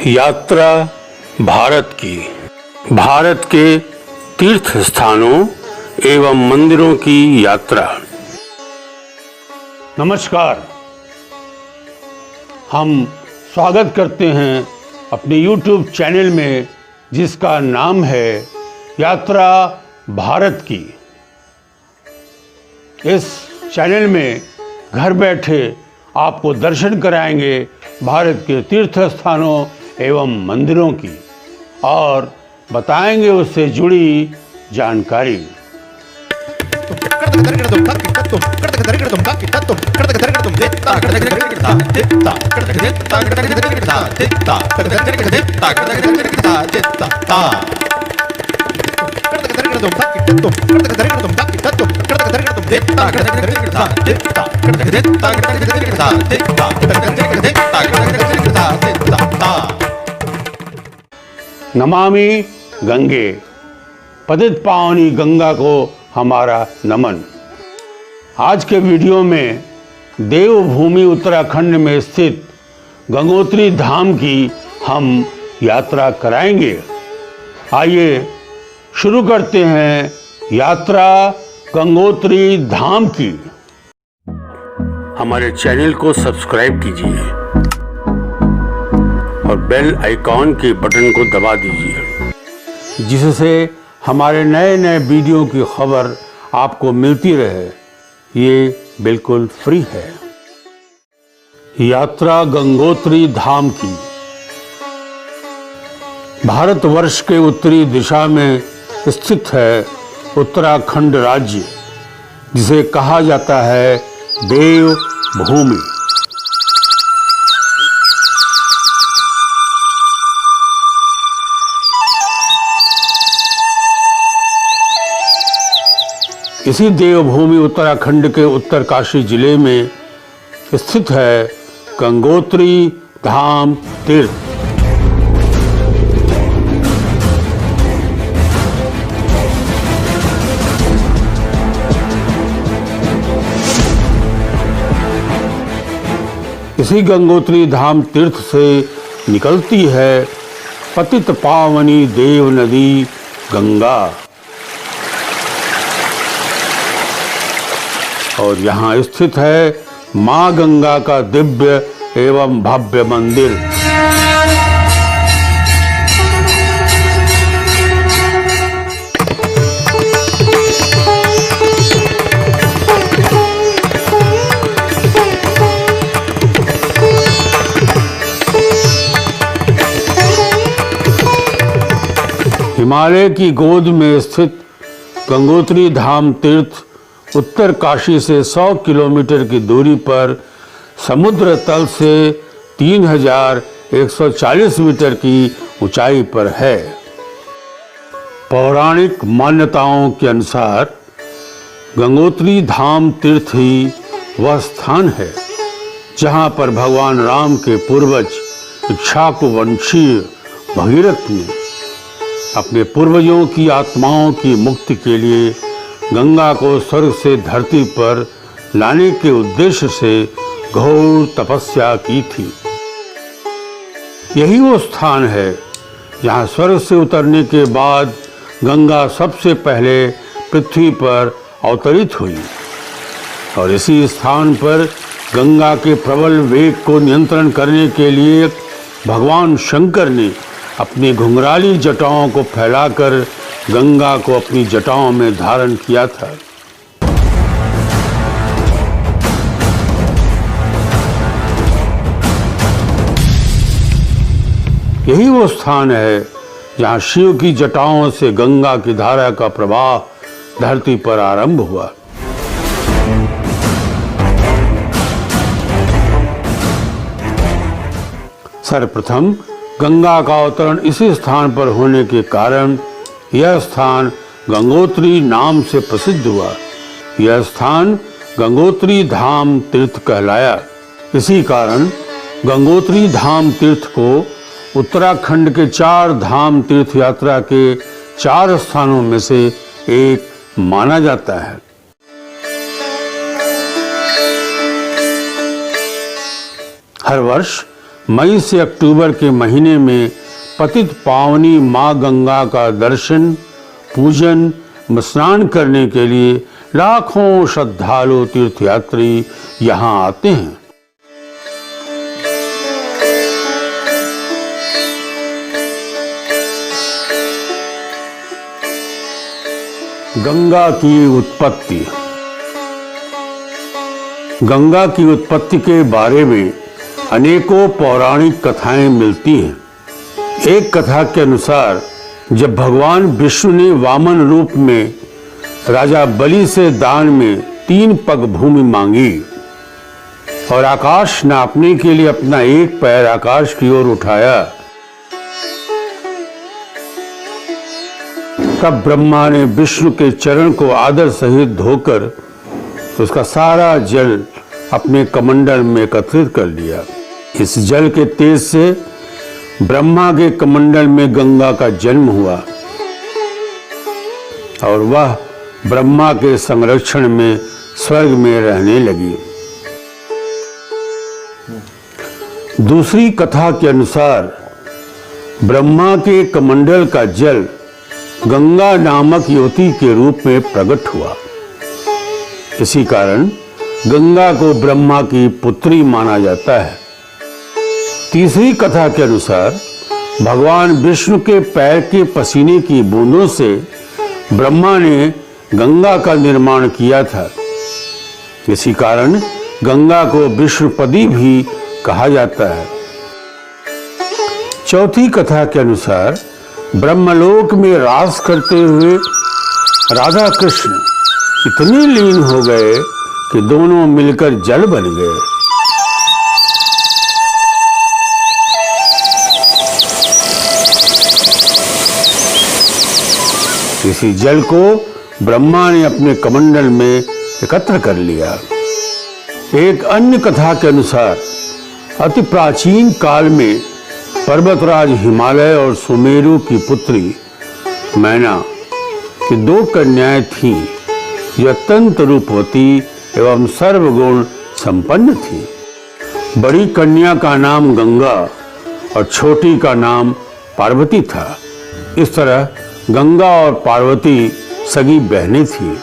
यात्रा भारत के तीर्थ स्थानों एवं मंदिरों की यात्रा। नमस्कार, हम स्वागत करते हैं अपने YouTube चैनल में जिसका नाम है यात्रा भारत की। इस चैनल में घर बैठे आपको दर्शन कराएंगे भारत के तीर्थ स्थानों एवं मंदिरों की और बताएंगे उससे जुड़ी जानकारी। नमामि गंगे, पतित पावनी गंगा को हमारा नमन। आज के वीडियो में देवभूमि उत्तराखंड में स्थित गंगोत्री धाम की हम यात्रा कराएंगे। आइए शुरू करते हैं यात्रा गंगोत्री धाम की। हमारे चैनल को सब्सक्राइब कीजिए और बेल आइकॉन के बटन को दबा दीजिए, जिससे हमारे नए नए वीडियो की खबर आपको मिलती रहे। ये बिल्कुल फ्री है। यात्रा गंगोत्री धाम की भारतवर्ष के उत्तरी दिशा में स्थित है उत्तराखंड राज्य, जिसे कहा जाता है देवभूमि। इसी देवभूमि उत्तराखंड के उत्तरकाशी जिले में स्थित है गंगोत्री धाम तीर्थ। इसी गंगोत्री धाम तीर्थ से निकलती है पतित पावनी देव नदी गंगा, और यहाँ स्थित है माँ गंगा का दिव्य एवं भव्य मंदिर। हिमालय की गोद में स्थित गंगोत्री धाम तीर्थ उत्तरकाशी से 100 किलोमीटर की दूरी पर समुद्र तल से 3140 मीटर की ऊंचाई पर है। पौराणिक मान्यताओं के अनुसार गंगोत्री धाम तीर्थ ही वह स्थान है जहां पर भगवान राम के पूर्वज इक्ष्वाकुवंशीय भगीरथ ने अपने पूर्वजों की आत्माओं की मुक्ति के लिए गंगा को स्वर्ग से धरती पर लाने के उद्देश्य से घोर तपस्या की थी। यही वो स्थान है जहाँ स्वर्ग से उतरने के बाद गंगा सबसे पहले पृथ्वी पर अवतरित हुई, और इसी स्थान पर गंगा के प्रबल वेग को नियंत्रण करने के लिए भगवान शंकर ने अपनी घुंघराली जटाओं को फैलाकर गंगा को अपनी जटाओं में धारण किया था। यही वो स्थान है जहां शिव की जटाओं से गंगा की धारा का प्रवाह धरती पर आरंभ हुआ। सर्वप्रथम गंगा का अवतरण इसी स्थान पर होने के कारण यह स्थान गंगोत्री नाम से प्रसिद्ध हुआ। यह स्थान गंगोत्री धाम तीर्थ कहलाया। इसी कारण गंगोत्री धाम तीर्थ को उत्तराखंड के 4 धाम तीर्थ यात्रा के 4 स्थानों में से एक माना जाता है। हर वर्ष मई से अक्टूबर के महीने में पतित पावनी माँ गंगा का दर्शन, पूजन, स्नान करने के लिए लाखों श्रद्धालु तीर्थयात्री यहाँ आते हैं। गंगा की उत्पत्ति। गंगा की उत्पत्ति के बारे में अनेकों पौराणिक कथाएं मिलती हैं। एक कथा के अनुसार जब भगवान विष्णु ने वामन रूप में राजा बलि से दान में 3 पग भूमि मांगी और आकाश नापने के लिए अपना एक पैर आकाश की ओर उठाया, तब ब्रह्मा ने विष्णु के चरण को आदर सहित धोकर उसका सारा जल अपने कमंडल में एकत्रित कर लिया। इस जल के तेज से ब्रह्मा के कमंडल में गंगा का जन्म हुआ और वह ब्रह्मा के संरक्षण में स्वर्ग में रहने लगी। दूसरी कथा के अनुसार ब्रह्मा के कमंडल का जल गंगा नामक युवती के रूप में प्रकट हुआ। इसी कारण गंगा को ब्रह्मा की पुत्री माना जाता है। तीसरी कथा के अनुसार भगवान विष्णु के पैर के पसीने की बूंदों से ब्रह्मा ने गंगा का निर्माण किया था। इसी कारण गंगा को विष्णुपदी भी कहा जाता है। चौथी कथा के अनुसार ब्रह्मलोक में रास करते हुए राधा कृष्ण इतने लीन हो गए कि दोनों मिलकर जल बन गए। इसी जल को ब्रह्मा ने अपने कमंडल में एकत्र कर लिया। एक अन्य कथा के अनुसार अति प्राचीन काल में पर्वतराज हिमालय और सुमेरु की पुत्री मैना की 2 कन्याएं थीं जो अत्यंत रूपवती एवं सर्वगुण संपन्न थी। बड़ी कन्या का नाम गंगा और छोटी का नाम पार्वती था। इस तरह गंगा और पार्वती सगी बहनें थीं।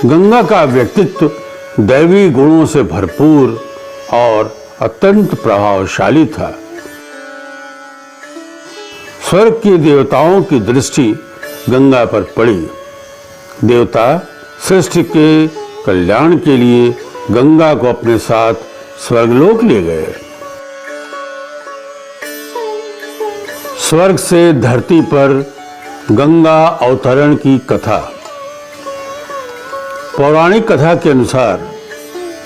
गंगा का व्यक्तित्व दैवी गुणों से भरपूर और अत्यंत प्रभावशाली था। स्वर्ग के देवताओं की दृष्टि गंगा पर पड़ी। देवता सृष्टि के कल्याण के लिए गंगा को अपने साथ स्वर्गलोक ले गए। स्वर्ग से धरती पर गंगा अवतरण की कथा। पौराणिक कथा के अनुसार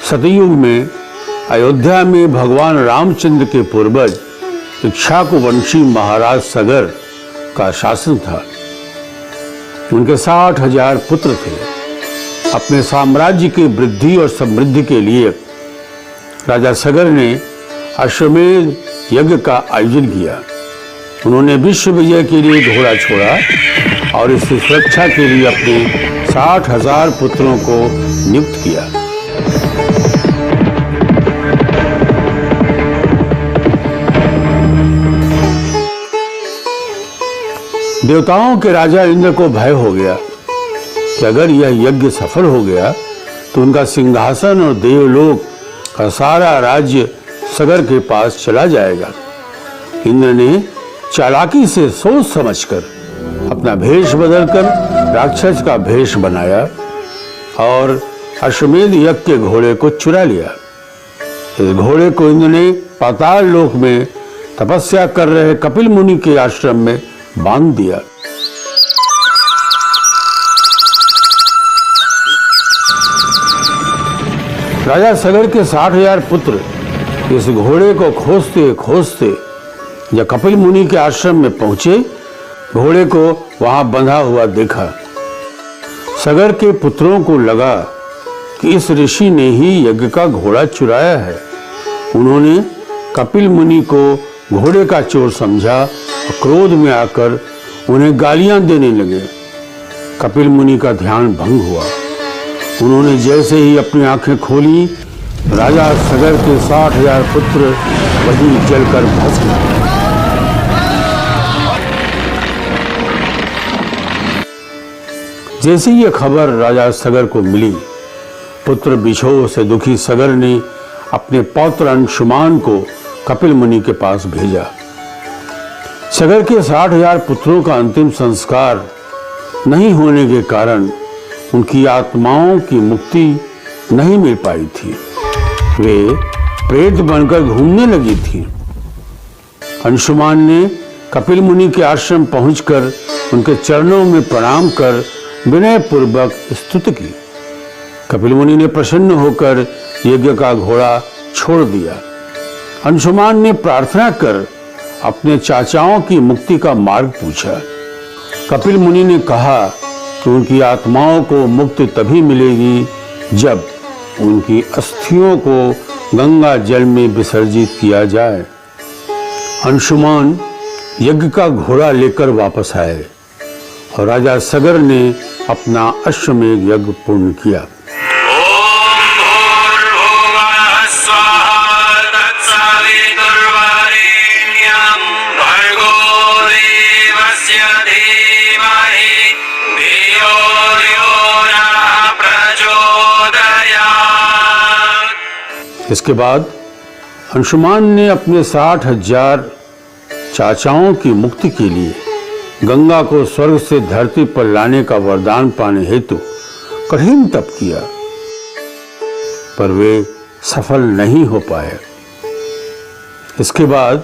सतयुग में अयोध्या में भगवान रामचंद्र के पूर्वज इक्ष्वाकुवंशी महाराज सगर का शासन था। उनके 60,000 पुत्र थे। अपने साम्राज्य की वृद्धि और समृद्धि के लिए राजा सगर ने अश्वमेध यज्ञ का आयोजन किया। उन्होंने विश्व विजय के लिए घोड़ा छोड़ा और इसकी सुरक्षा के लिए अपने 60,000 पुत्रों को नियुक्त किया। देवताओं के राजा इंद्र को भय हो गया कि अगर यह यज्ञ सफल हो गया तो उनका सिंहासन और देवलोक का सारा राज्य सगर के पास चला जाएगा। इंद्र ने चालाकी से सोच समझकर अपना भेष बदलकर राक्षस का भेष बनाया और अश्वमेध यज्ञ के घोड़े को चुरा लिया। इस घोड़े को इंद्र ने पाताल लोक में तपस्या कर रहे कपिल मुनि के आश्रम में बांध दिया। राजा सगर के 60,000 पुत्र इस घोड़े को खोजते खोजते जब कपिल मुनि के आश्रम में पहुंचे, घोड़े को वहां बंधा हुआ देखा। सगर के पुत्रों को लगा कि इस ऋषि ने ही यज्ञ का घोड़ा चुराया है। उन्होंने कपिल मुनि को घोड़े का चोर समझा और क्रोध में आकर उन्हें गालियां देने लगे। कपिल मुनि का ध्यान भंग हुआ। उन्होंने जैसे ही अपनी आंखें खोली राजा सगर के 60,000 पुत्र वहीं जलकर भस्म हुए। जैसे ये खबर राजा सगर को मिली, पुत्र विछोह से दुखी सगर ने अपने पौत्र अंशुमान को कपिल मुनि के पास भेजा। सगर के 60,000 पुत्रों का अंतिम संस्कार नहीं होने के कारण उनकी आत्माओं की मुक्ति नहीं मिल पाई थी। वे प्रेत बनकर घूमने लगी थी। अंशुमान ने कपिल मुनि के आश्रम पहुंचकर उनके चरणों में प्रणाम कर विनय पूर्वक स्तुति की। कपिल मुनि ने प्रसन्न होकर यज्ञ का घोड़ा छोड़ दिया। अंशुमान ने प्रार्थना कर अपने चाचाओं की मुक्ति का मार्ग पूछा। कपिल मुनि ने कहा कि उनकी आत्माओं को मुक्ति तभी मिलेगी जब उनकी अस्थियों को गंगा जल में विसर्जित किया जाए। अंशुमान यज्ञ का घोड़ा लेकर वापस आए और राजा सगर ने अपना अश्वमेध यज्ञ पूर्ण किया। इसके बाद अंशुमान ने अपने 60,000 चाचाओं की मुक्ति के लिए गंगा को स्वर्ग से धरती पर लाने का वरदान पाने हेतु कठिन तप किया, पर वे सफल नहीं हो पाए। इसके बाद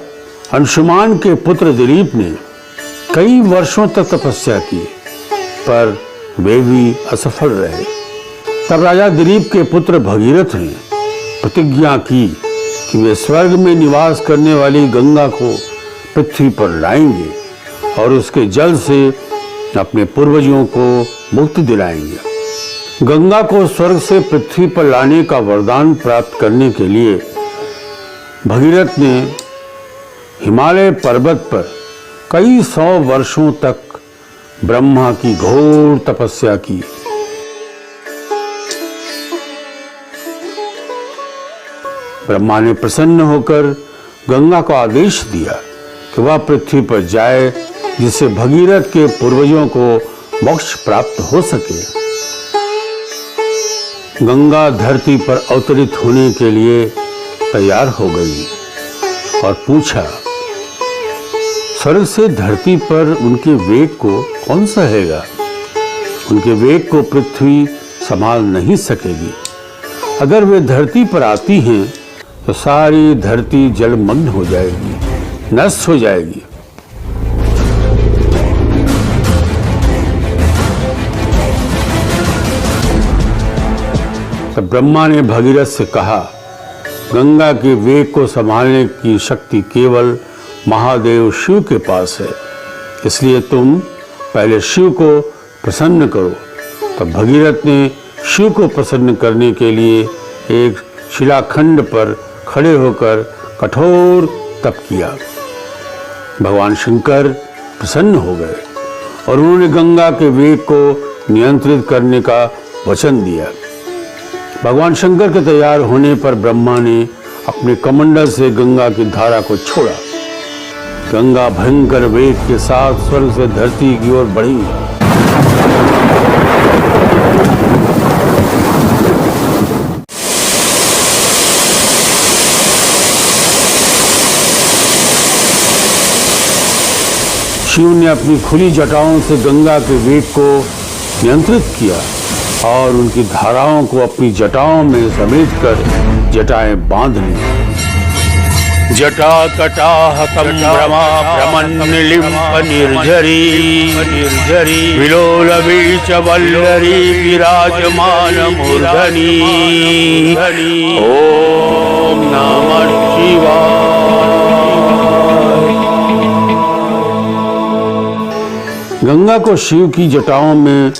अंशुमान के पुत्र दिलीप ने कई वर्षों तक तपस्या की, पर वे भी असफल रहे। तब राजा दिलीप के पुत्र भगीरथ ने प्रतिज्ञा की कि वे स्वर्ग में निवास करने वाली गंगा को पृथ्वी पर लाएंगे और उसके जल से अपने पूर्वजों को मुक्ति दिलाएंगे। गंगा को स्वर्ग से पृथ्वी पर लाने का वरदान प्राप्त करने के लिए भगीरथ ने हिमालय पर्वत पर कई 100 वर्षों तक ब्रह्मा की घोर तपस्या की। ब्रह्मा ने प्रसन्न होकर गंगा को आदेश दिया कि वह पृथ्वी पर जाए, जिससे भगीरथ के पूर्वजों को मोक्ष प्राप्त हो सके। गंगा धरती पर अवतरित होने के लिए तैयार हो गई और पूछा, स्वर्ग से धरती पर उनके वेग को कौन सहेगा? उनके वेग को पृथ्वी संभाल नहीं सकेगी। अगर वे धरती पर आती हैं तो सारी धरती जलमग्न हो जाएगी, नष्ट हो जाएगी। तब ब्रह्मा ने भगीरथ से कहा, गंगा के वेग को संभालने की शक्ति केवल महादेव शिव के पास है, इसलिए तुम पहले शिव को प्रसन्न करो। तब भगीरथ ने शिव को प्रसन्न करने के लिए एक शिलाखंड पर खड़े होकर कठोर तप किया। भगवान शंकर प्रसन्न हो गए और उन्होंने गंगा के वेग को नियंत्रित करने का वचन दिया। भगवान शंकर के तैयार होने पर ब्रह्मा ने अपने कमंडल से गंगा की धारा को छोड़ा। गंगा भयंकर वेग के साथ स्वर्ग से धरती की ओर बढ़ी। शिव ने अपनी खुली जटाओं से गंगा के वेग को नियंत्रित किया और उनकी धाराओं को अपनी जटाओं में समेट कर जटाएं बांध ली। जटा कटाह संभ्रमा भ्रमन्निलिम्प निर्झरी विलोल वीच वल्लरी विराजमान मूर्धनि। ओम नमः शिवाय। गंगा को शिव की जटाओं में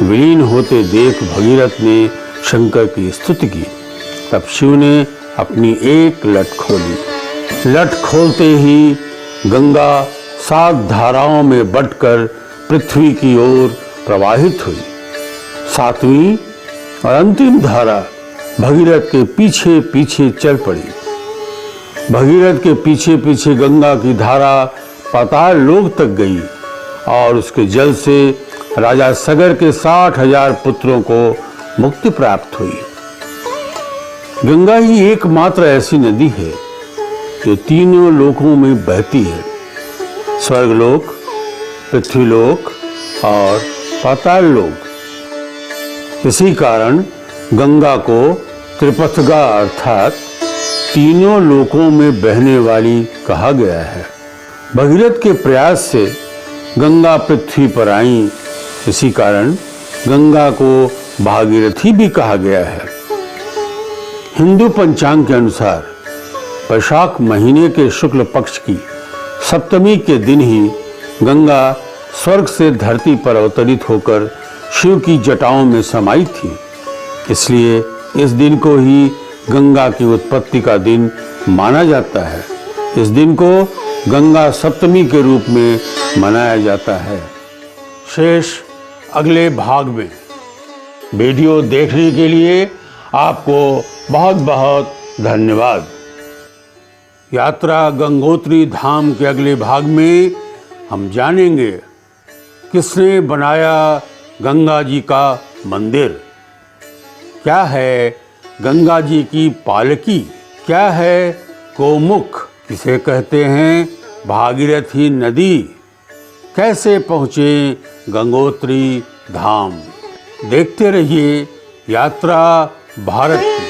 विलीन होते देख भगीरथ ने शंकर की स्तुति की। तब शिव ने अपनी एक लट खोली। लट खोलते ही गंगा 7 धाराओं में बंटकर पृथ्वी की ओर प्रवाहित हुई। 7वीं और अंतिम धारा भगीरथ के पीछे पीछे चल पड़ी। भगीरथ के पीछे पीछे गंगा की धारा पाताल लोक तक गई और उसके जल से राजा सगर के 60,000 पुत्रों को मुक्ति प्राप्त हुई। गंगा ही एकमात्र ऐसी नदी है जो तीनों लोकों में बहती है, स्वर्गलोक, पृथ्वीलोक और पाताल लोक। इसी कारण गंगा को त्रिपथगा अर्थात तीनों लोकों में बहने वाली कहा गया है। भगीरथ के प्रयास से गंगा पृथ्वी पर आई, इसी कारण गंगा को भागीरथी भी कहा गया है। हिंदू पंचांग के अनुसार वैशाख महीने के शुक्ल पक्ष की सप्तमी के दिन ही गंगा स्वर्ग से धरती पर अवतरित होकर शिव की जटाओं में समाई थी। इसलिए इस दिन को ही गंगा की उत्पत्ति का दिन माना जाता है। इस दिन को गंगा सप्तमी के रूप में मनाया जाता है। शेष अगले भाग में। वीडियो देखने के लिए आपको बहुत बहुत धन्यवाद। यात्रा गंगोत्री धाम के अगले भाग में हम जानेंगे किसने बनाया गंगा जी का मंदिर, क्या है गंगा जी की पालकी, क्या है गोमुख, किसे कहते हैं भागीरथी नदी, कैसे पहुँचे गंगोत्री धाम। देखते रहिए यात्रा भारत की।